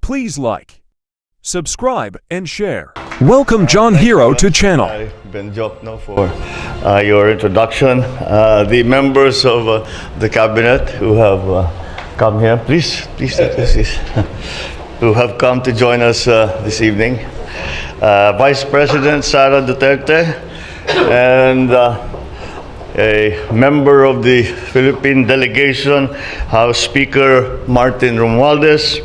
Please like, subscribe, and share. Welcome John Hero to channel. Benjok for your introduction. The members of the cabinet who have come here, please, who have come to join us this evening. Vice President Sara Duterte and a member of the Philippine delegation, House Speaker Martin Romualdez.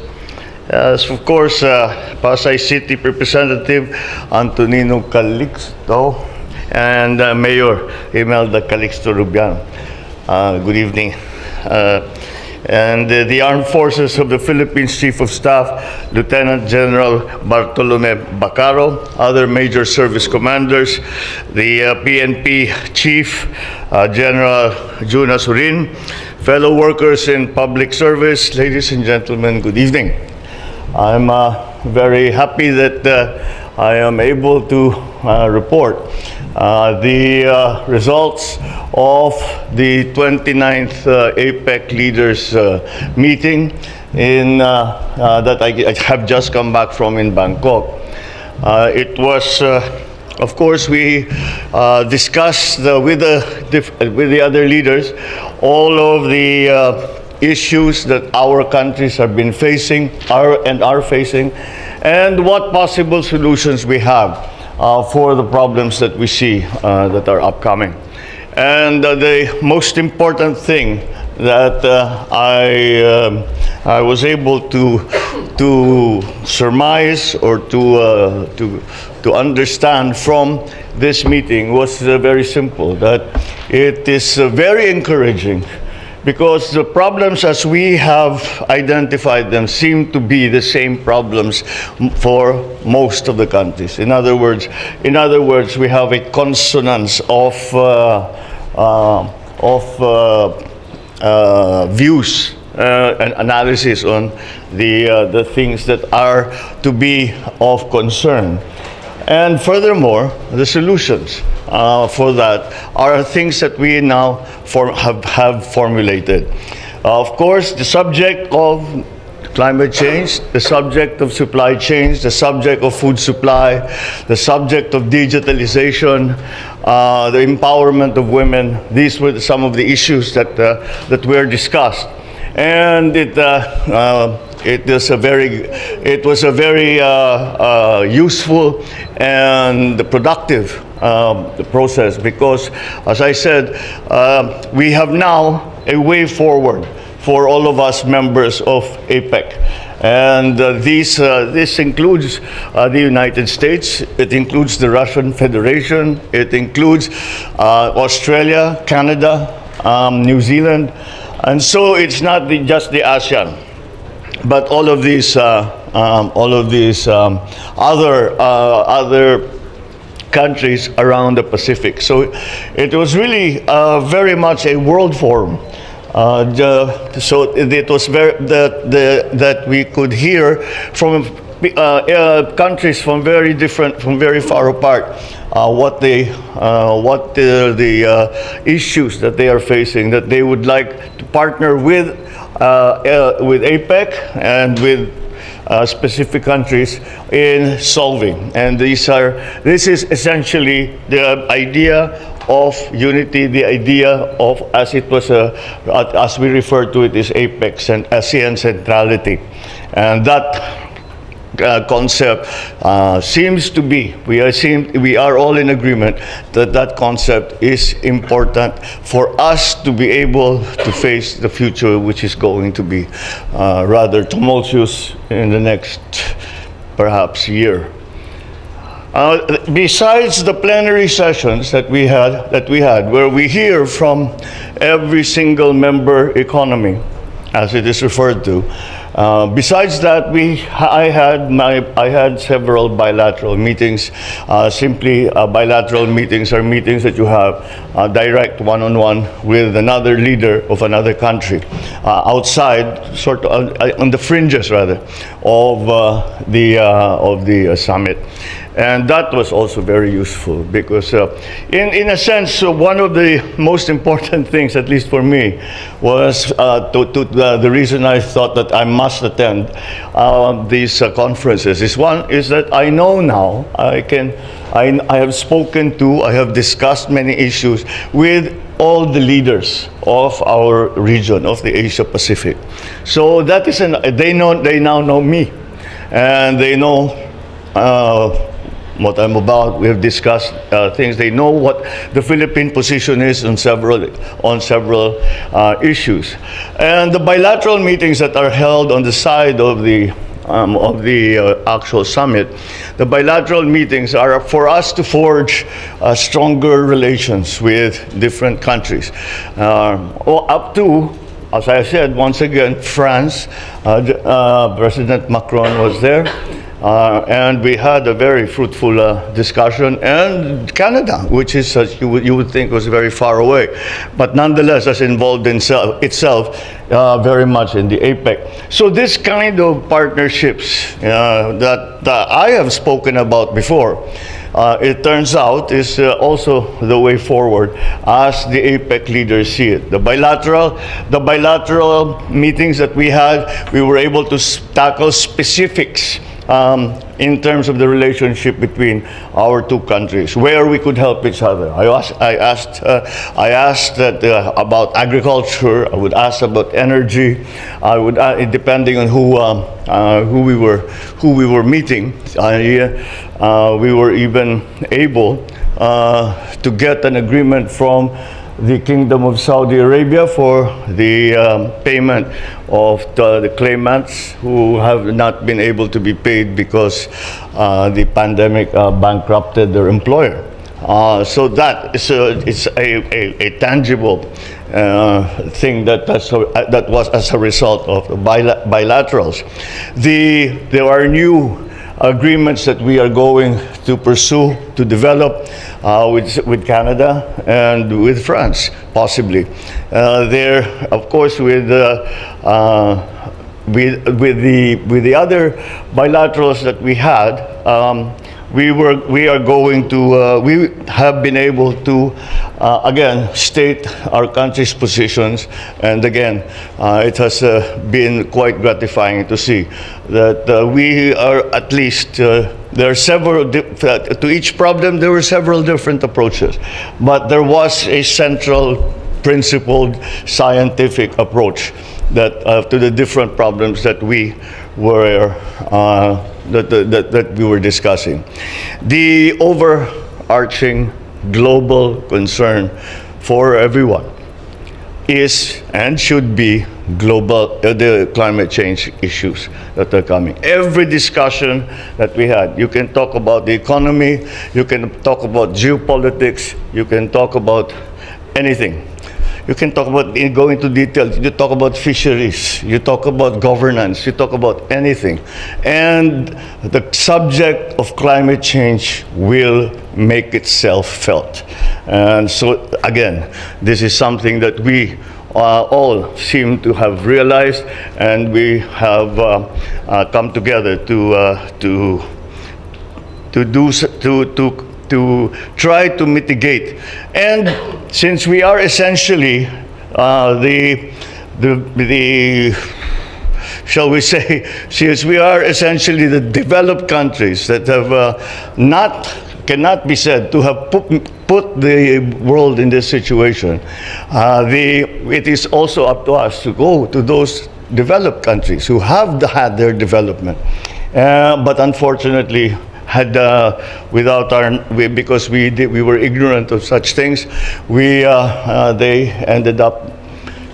Of course, Pasay City Representative Antonino Calixto and Mayor Imelda Calixto Rubiano. Good evening. And the Armed Forces of the Philippines Chief of Staff, Lieutenant General Bartolome Bacaro, other major service commanders, the PNP Chief, General Juna Surin, fellow workers in public service, ladies and gentlemen, good evening. I'm very happy that I am able to report the results of the 29th APEC leaders meeting that I have just come back from in Bangkok. It was, of course, we discussed with the other leaders all of the issues that our countries have been facing, are facing, and what possible solutions we have for the problems that we see that are upcoming. And the most important thing that I was able to surmise or to understand from this meeting was very simple, that it is very encouraging, because the problems as we have identified them seem to be the same problems for most of the countries. In other words, we have a consonance of views and analysis on the things that are to be of concern. And furthermore, the solutions for that are things that we now have formulated. Of course, the subject of climate change, the subject of supply chains, the subject of food supply, the subject of digitalization, the empowerment of women, these were some of the issues that were discussed. And it was a very useful and productive process, because, as I said, we have now a way forward for all of us members of APEC. And this includes the United States, it includes the Russian Federation, it includes Australia, Canada, New Zealand. And so it's not just the ASEAN, but all of these other countries around the Pacific. So it was really very much a world forum. So it was that we could hear from countries from very far apart, what the issues that they are facing, that they would like to partner with APEC and with specific countries in solving. And this is essentially the idea of unity, the idea of, as we refer to it, is APEC and ASEAN centrality. And that concept seems to be, we are all in agreement that concept is important for us to be able to face the future, which is going to be rather tumultuous in the next perhaps year. Besides the plenary sessions that we had, where we hear from every single member economy, as it is referred to, besides that, I had several bilateral meetings. Bilateral meetings are meetings that you have direct one-on-one with another leader of another country, outside, sort of on the fringes rather, of the summit. And that was also very useful, because in a sense, one of the most important things, at least for me, was the reason I thought that I must must attend these conferences is one is that I know now I have spoken to, I have discussed many issues with all the leaders of our region, of the Asia Pacific. So that is they now know me, and they know what I'm about. We have discussed things. They know what the Philippine position is on several issues, and the bilateral meetings that are held on the side of the actual summit, the bilateral meetings are for us to forge stronger relations with different countries, up to, as I said, once again, France. President Macron was there. And we had a very fruitful discussion, and Canada, which is, you would think, was very far away, but nonetheless is involved in itself very much in the APEC. So this kind of partnerships that I have spoken about before, it turns out is also the way forward as the APEC leaders see it. The bilateral meetings that we had, we were able to tackle specifics in terms of the relationship between our two countries, where we could help each other. I asked that about agriculture. I would ask about energy. I would, depending on who we were meeting. We were even able to get an agreement from the Kingdom of Saudi Arabia for the payment of the claimants who have not been able to be paid because the pandemic bankrupted their employer. So that is it's a tangible thing that was as a result of the bilaterals. There are new agreements that we are going to pursue, to develop with Canada and with France, possibly. There, of course, with the other bilaterals that we had, we have been able to again state our country's positions, and again it has been quite gratifying to see that we are at least there are several to each problem there were several different approaches, but there was a central principled scientific approach that to the different problems that we were that we were discussing. The overarching global concern for everyone is and should be the climate change issues that are coming. Every discussion that we had, you can talk about the economy, you can talk about geopolitics, you can talk about anything. You can talk about, go into details, you talk about fisheries, you talk about governance, you talk about anything. And the subject of climate change will make itself felt. And so, again, this is something that we all seem to have realized, and we have come together to try to mitigate. And since we are essentially shall we say, since we are essentially the developed countries that have cannot be said to have put the world in this situation, it is also up to us to go to those developed countries who have had their development, but unfortunately because we were ignorant of such things, they ended up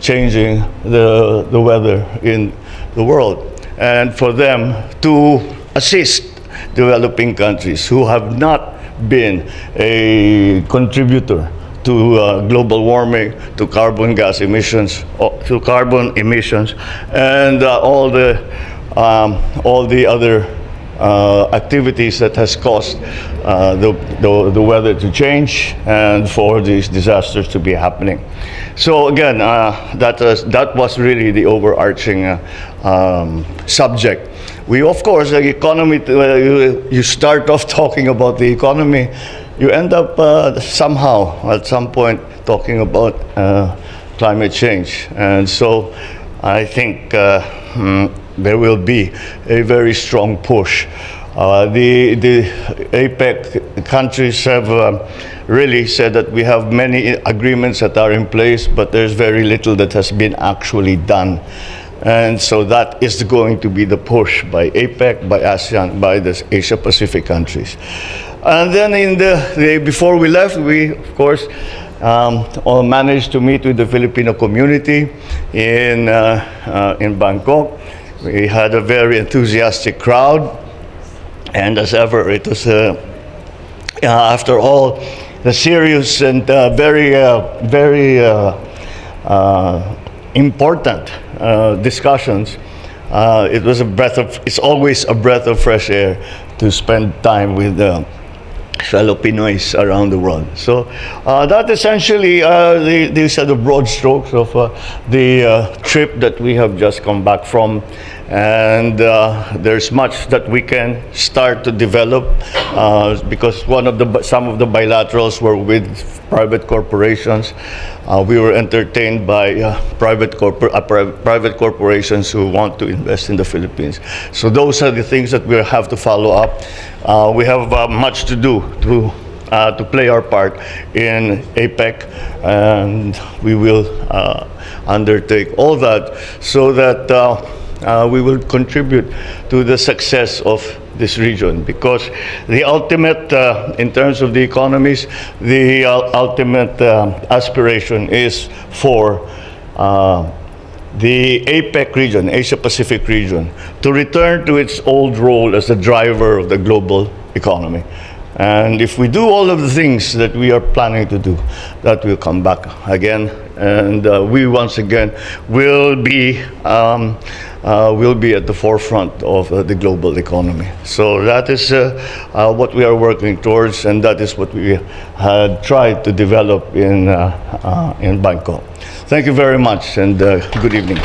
changing the weather in the world, and for them to assist developing countries who have not been a contributor to global warming, to carbon gas emissions, and all the other activities that has caused the weather to change and for these disasters to be happening. So again, that was really the overarching subject. We, of course, the economy, you start off talking about the economy, you end up somehow, at some point, talking about climate change. And so I think there will be a very strong push. The APEC countries have really said that we have many agreements that are in place, but there's very little that has been actually done. And so that is going to be the push by APEC, by ASEAN, by the Asia-Pacific countries. And then before we left, we, of course, all managed to meet with the Filipino community in Bangkok. We had a very enthusiastic crowd. And as ever, it was, after all, the serious and very important discussions, it's always a breath of fresh air to spend time with fellow Pinoys around the world. So that essentially, these are the broad strokes of the trip that we have just come back from. And there's much that we can start to develop because some of the bilaterals were with private corporations. We were entertained by private corporations who want to invest in the Philippines. So those are the things that we have to follow up. We have much to do to play our part in APEC, and we will undertake all that so that we will contribute to the success of this region, because the ultimate, in terms of the economies, the ultimate aspiration is for the APEC region, Asia-Pacific region, to return to its old role as the driver of the global economy. And if we do all of the things that we are planning to do, that will come back again, and we once again will be at the forefront of the global economy. So that is what we are working towards, and that is what we had tried to develop in Bangkok. Thank you very much, and good evening.